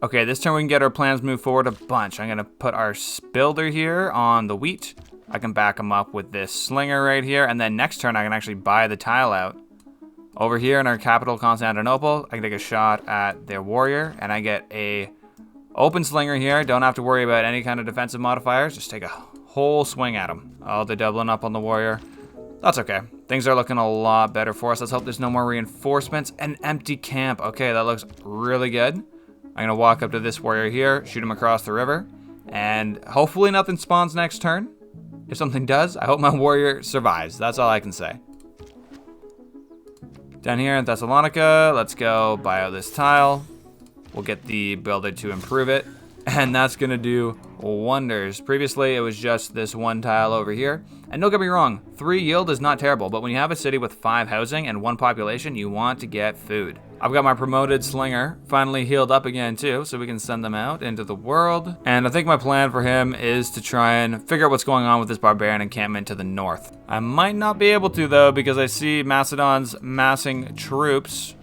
Okay, this turn we can get our plans moved forward a bunch. I'm gonna put our builder here on the wheat. I can back him up with this slinger right here, and then next turn I can actually buy the tile out. Over here in our capital, Constantinople, I can take a shot at their warrior, and I get a open slinger here. Don't have to worry about any kind of defensive modifiers. Just take a whole swing at him. Oh, they're doubling up on the warrior. That's okay. Things are looking a lot better for us. Let's hope there's no more reinforcements. An empty camp. Okay, that looks really good. I'm gonna walk up to this warrior here, shoot him across the river, and hopefully nothing spawns next turn. If something does, I hope my warrior survives. That's all I can say. Down here in Thessalonica, let's go buy out this tile. We'll get the builder to improve it, and that's gonna do wonders. Previously, it was just this one tile over here. And don't get me wrong, 3 yield is not terrible, but when you have a city with 5 housing and 1 population, you want to get food. I've got my promoted slinger finally healed up again too, so we can send them out into the world. And I think my plan for him is to try and figure out what's going on with this barbarian encampment to the north. I might not be able to though, because I see Macedon's massing troops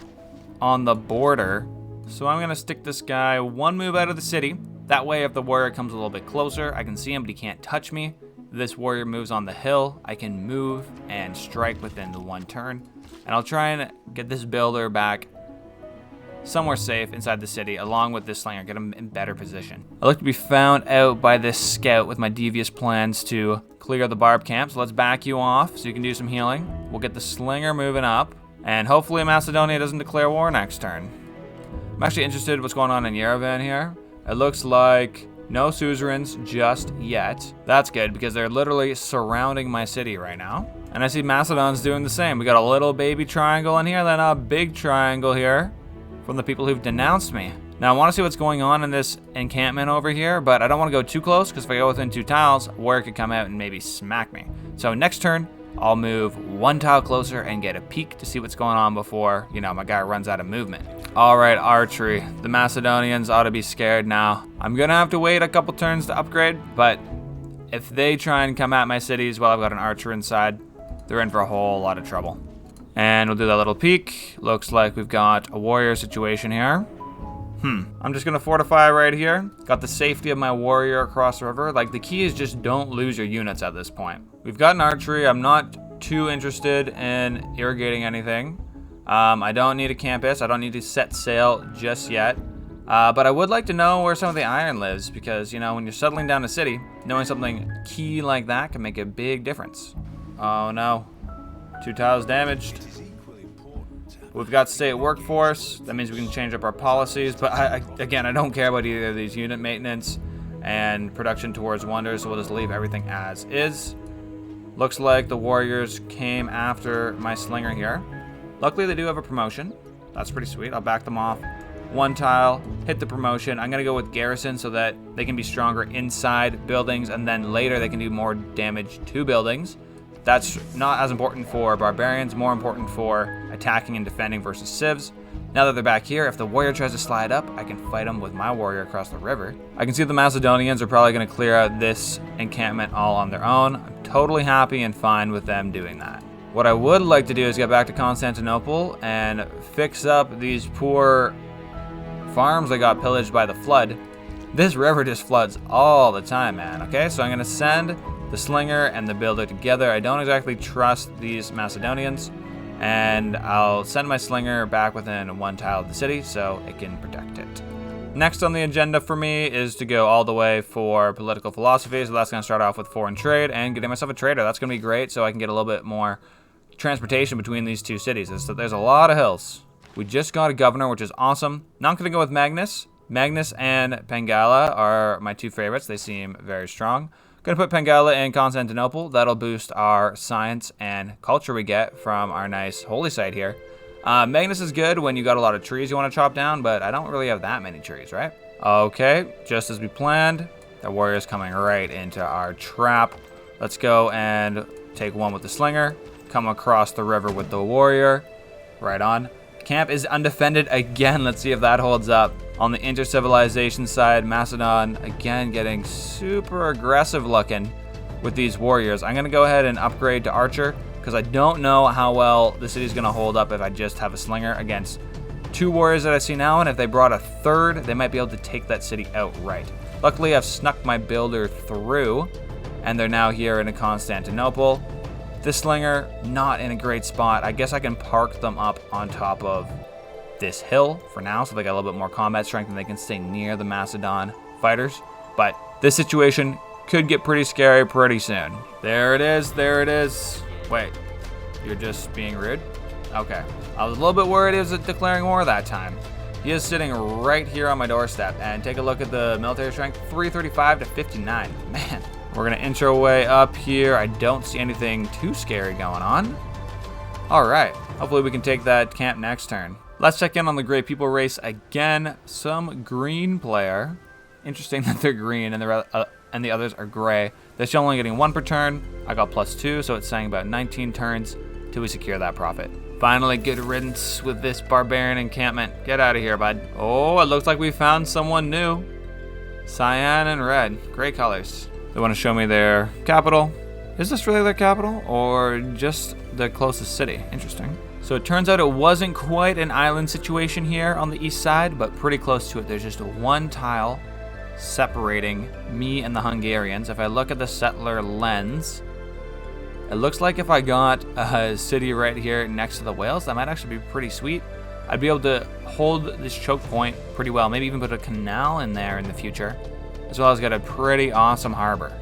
on the border. So I'm gonna stick this guy 1 move out of the city. That way, if the warrior comes a little bit closer, I can see him, but he can't touch me. This warrior moves on the hill, I can move and strike within the 1 turn. And I'll try and get this builder back somewhere safe inside the city, along with this slinger, get him in better position. I look to be found out by this scout with my devious plans to clear the barb camp. So let's back you off so you can do some healing. We'll get the slinger moving up, and hopefully Macedonia doesn't declare war next turn. I'm actually interested in what's going on in Yerevan here. It looks like no suzerains just yet. That's good because they're literally surrounding my city right now. And I see Macedon's doing the same. We got a little baby triangle in here, then a big triangle here from the people who've denounced me. Now I want to see what's going on in this encampment over here, but I don't want to go too close because if I go within 2 tiles, warrior could come out and maybe smack me. So next turn, I'll move 1 tile closer and get a peek to see what's going on before, you know, my guy runs out of movement. All right, archery. The Macedonians ought to be scared now. I'm gonna have to wait a couple turns to upgrade, but if they try and come at my cities while I've got an archer inside, they're in for a whole lot of trouble. And we'll do that little peek. Looks like we've got a warrior situation here. I'm just gonna fortify right here. Got the safety of my warrior across the river. Like, the key is just don't lose your units at this point. We've got an archery. I'm not too interested in irrigating anything. I don't need a campus. I don't need to set sail just yet. But I would like to know where some of the iron lives because, you know, when you're settling down a city, knowing something key like that can make a big difference. Oh no, 2 tiles damaged. We've got state workforce. That means we can change up our policies. But again, I don't care about either of these unit maintenance and production towards wonders. So we'll just leave everything as is. Looks like the warriors came after my slinger here. Luckily, they do have a promotion. That's pretty sweet. I'll back them off 1 tile, hit the promotion. I'm gonna go with garrison so that they can be stronger inside buildings, and then later they can do more damage to buildings. That's not as important for barbarians, more important for attacking and defending versus civs. Now that they're back here, if the warrior tries to slide up, I can fight him with my warrior across the river. I can see the Macedonians are probably gonna clear out this encampment all on their own. I'm totally happy and fine with them doing that. What I would like to do is get back to Constantinople and fix up these poor farms that got pillaged by the flood. This river just floods all the time, man. Okay, so I'm gonna send the slinger and the builder together. I don't exactly trust these Macedonians, and I'll send my slinger back within 1 tile of the city so it can protect it. Next on the agenda for me is to go all the way for political philosophy, so that's gonna start off with foreign trade and getting myself a trader. That's gonna be great so I can get a little bit more transportation between these 2 cities. There's a lot of hills. We just got a governor, which is awesome. Now I'm gonna go with Magnus. Magnus and Pengala are my 2 favorites. They seem very strong. Gonna put Pengala in Constantinople. That'll boost our science and culture we get from our nice holy site here. Magnus is good when you got a lot of trees you want to chop down, but I don't really have that many trees, right? Okay, just as we planned, the warrior's coming right into our trap. Let's go and take 1 with the slinger, come across the river with the warrior. Right on. Camp is undefended again. Let's see if that holds up. On the inter-civilization side, Macedon, again, getting super aggressive looking with these warriors. I'm going to go ahead and upgrade to Archer because I don't know how well the city's going to hold up if I just have a slinger against 2 warriors that I see now, and if they brought a 3rd, they might be able to take that city outright. Luckily, I've snuck my builder through, and they're now here in Constantinople. This slinger, not in a great spot. I guess I can park them up on top of this hill for now, so they got a little bit more combat strength and they can stay near the Macedon fighters. But this situation could get pretty scary pretty soon. There it is, there it is. Wait, you're just being rude? Okay, I was a little bit worried he was declaring war that time. He is sitting right here on my doorstep, and take a look at the military strength, 335 to 59. Man, we're gonna inch our way up here. I don't see anything too scary going on. All right, hopefully we can take that camp next turn. Let's check in on the gray people race again. Some green player. Interesting that they're green and the others are gray. They're still only getting 1 per turn. I got +2, so it's saying about 19 turns till we secure that profit. Finally, good riddance with this barbarian encampment. Get out of here, bud. Oh, it looks like we found someone new. Cyan and red, great colors. They want to show me their capital. Is this really their capital or just the closest city? Interesting. So it turns out it wasn't quite an island situation here on the east side, but pretty close to it. There's just 1 tile separating me and the Hungarians. If I look at the settler lens, it looks like if I got a city right here next to the whales, that might actually be pretty sweet. I'd be able to hold this choke point pretty well, maybe even put a canal in there in the future, as well as get a pretty awesome harbor.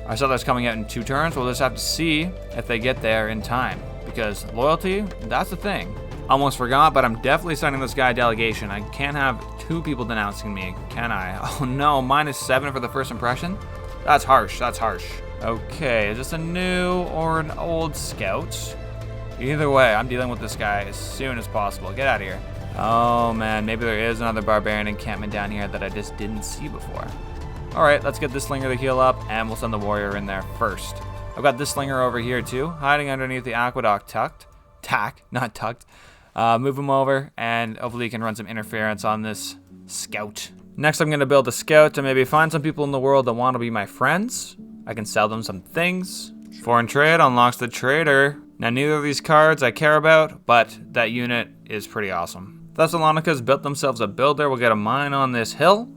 Our settler's coming out in 2 turns. We'll just have to see if they get there in time, because loyalty, that's the thing. Almost forgot, but I'm definitely sending this guy a delegation. I can't have 2 people denouncing me, can I? Oh no, -7 for the first impression? That's harsh, that's harsh. Okay, is this a new or an old scout? Either way, I'm dealing with this guy as soon as possible. Get out of here. Oh man, maybe there is another barbarian encampment down here that I just didn't see before. All right, let's get this slinger to heal up, and we'll send the warrior in there first. I've got this slinger over here too, hiding underneath the aqueduct not tucked. Move him over, and hopefully he can run some interference on this scout. Next, I'm gonna build a scout to maybe find some people in the world that want to be my friends. I can sell them some things. Foreign trade unlocks the trader. Now, neither of these cards I care about, but that unit is pretty awesome. Thessalonica's built themselves a builder. We'll get a mine on this hill,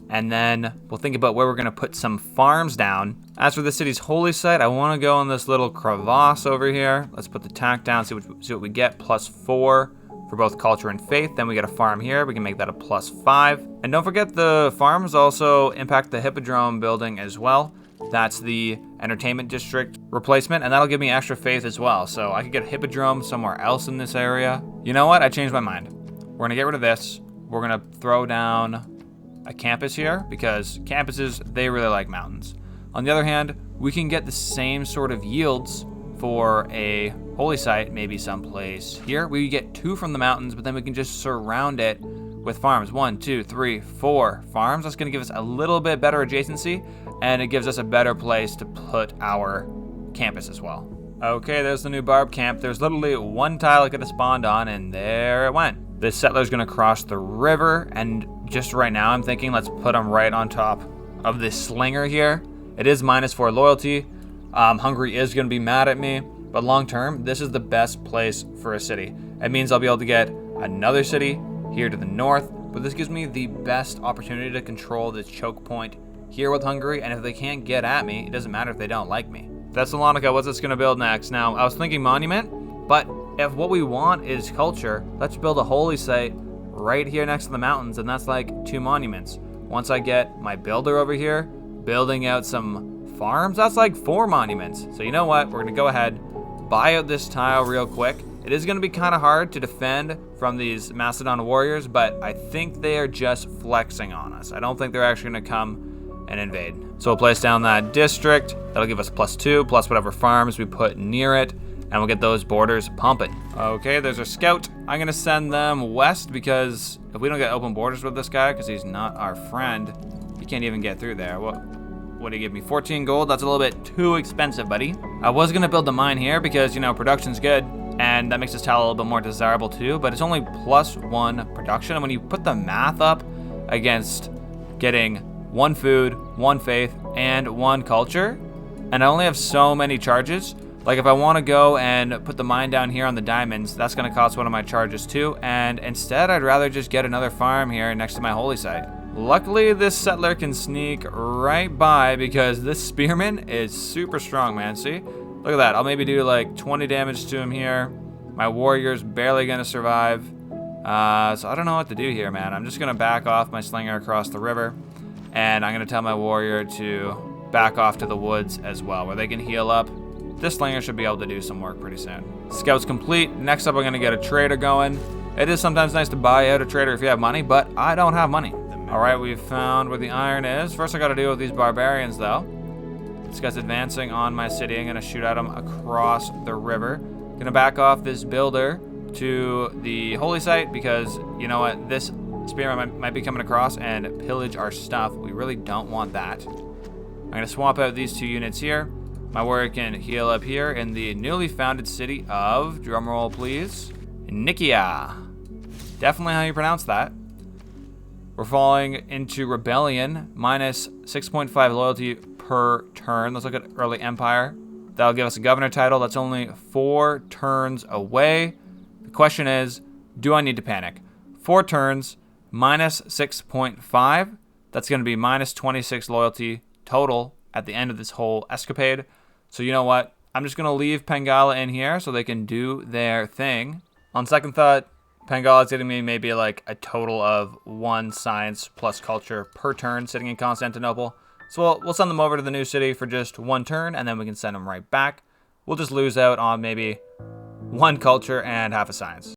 and then we'll think about where we're gonna put some farms down. As for the city's holy site, I wanna go in this little crevasse over here. Let's put the tack down, see what we get, +4 for both culture and faith. Then we get a farm here. We can make that a +5. And don't forget the farms also impact the hippodrome building as well. That's the entertainment district replacement, and that'll give me extra faith as well. So I could get a hippodrome somewhere else in this area. You know what? I changed my mind. We're gonna get rid of this. We're gonna throw down a campus here, because campuses, they really like mountains. On the other hand, we can get the same sort of yields for a holy site, maybe someplace here. We get 2 from the mountains, but then we can just surround it with farms. 1, 2, 3, 4 farms. That's gonna give us a little bit better adjacency, and it gives us a better place to put our campus as well. Okay, there's the new barb camp. There's literally 1 tile it could have spawned on, and there it went. This settler's gonna cross the river, and just right now I'm thinking let's put him right on top of this slinger here. It is -4 loyalty. Hungary is gonna be mad at me, but long term, this is the best place for a city. It means I'll be able to get another city here to the north, but this gives me the best opportunity to control this choke point here with Hungary, and if they can't get at me, it doesn't matter if they don't like me. Thessalonica, what's this gonna build next? Now, I was thinking monument, but if what we want is culture, let's build a holy site right here next to the mountains, and that's like 2 monuments. Once I get my builder over here, building out some farms, that's like 4 monuments. So you know what, we're gonna go ahead, buy out this tile real quick. It is gonna be kind of hard to defend from these Macedon warriors, but I think they are just flexing on us. I don't think they're actually gonna come and invade. So we'll place down that district. That'll give us +2, plus whatever farms we put near it, and we'll get those borders pumping. Okay, there's our scout. I'm gonna send them west, because if we don't get open borders with this guy, because he's not our friend, he can't even get through there. What did he give me? 14 gold? That's a little bit too expensive, buddy. I was gonna build the mine here because, you know, production's good, and that makes this tile a little bit more desirable too, but it's only +1 production. And when you put the math up against getting 1 food, 1 faith, and 1 culture, and I only have so many charges, Like if I want to go and put the mine down here on the diamonds, that's going to cost one of my charges too. And instead, I'd rather just get another farm here next to my holy site. Luckily, this settler can sneak right by because this spearman is super strong, man. See? Look at that. I'll maybe do like 20 damage to him here. My warrior's barely going to survive. So I don't know what to do here, man. I'm just going to back off my slinger across the river. And I'm going to tell my warrior to back off to the woods as well, where they can heal up. This slinger should be able to do some work pretty soon. Scout's complete. Next up, I'm going to get a trader going. It is sometimes nice to buy out a trader if you have money, but I don't have money. All right, we've found where the iron is. First, I got to deal with these barbarians, though. This guy's advancing on my city. I'm going to shoot at him across the river. Going to back off this builder to the holy site because, you know what, this spearman might be coming across and pillage our stuff. We really don't want that. I'm going to swap out these 2 units here. My warrior can heal up here in the newly founded city of, drumroll please, Nikia. Definitely how you pronounce that. We're falling into rebellion, minus 6.5 loyalty per turn. Let's look at early empire. That'll give us a governor title. That's only 4 turns away. The question is, do I need to panic? 4 turns, minus 6.5. That's going to be minus 26 loyalty total at the end of this whole escapade. So you know what? I'm just going to leave Pengala in here so they can do their thing. On second thought, Pengala's getting me maybe like a total of 1 science plus culture per turn sitting in Constantinople. So we'll send them over to the new city for just 1 turn, and then we can send them right back. We'll just lose out on maybe 1 culture and half a science.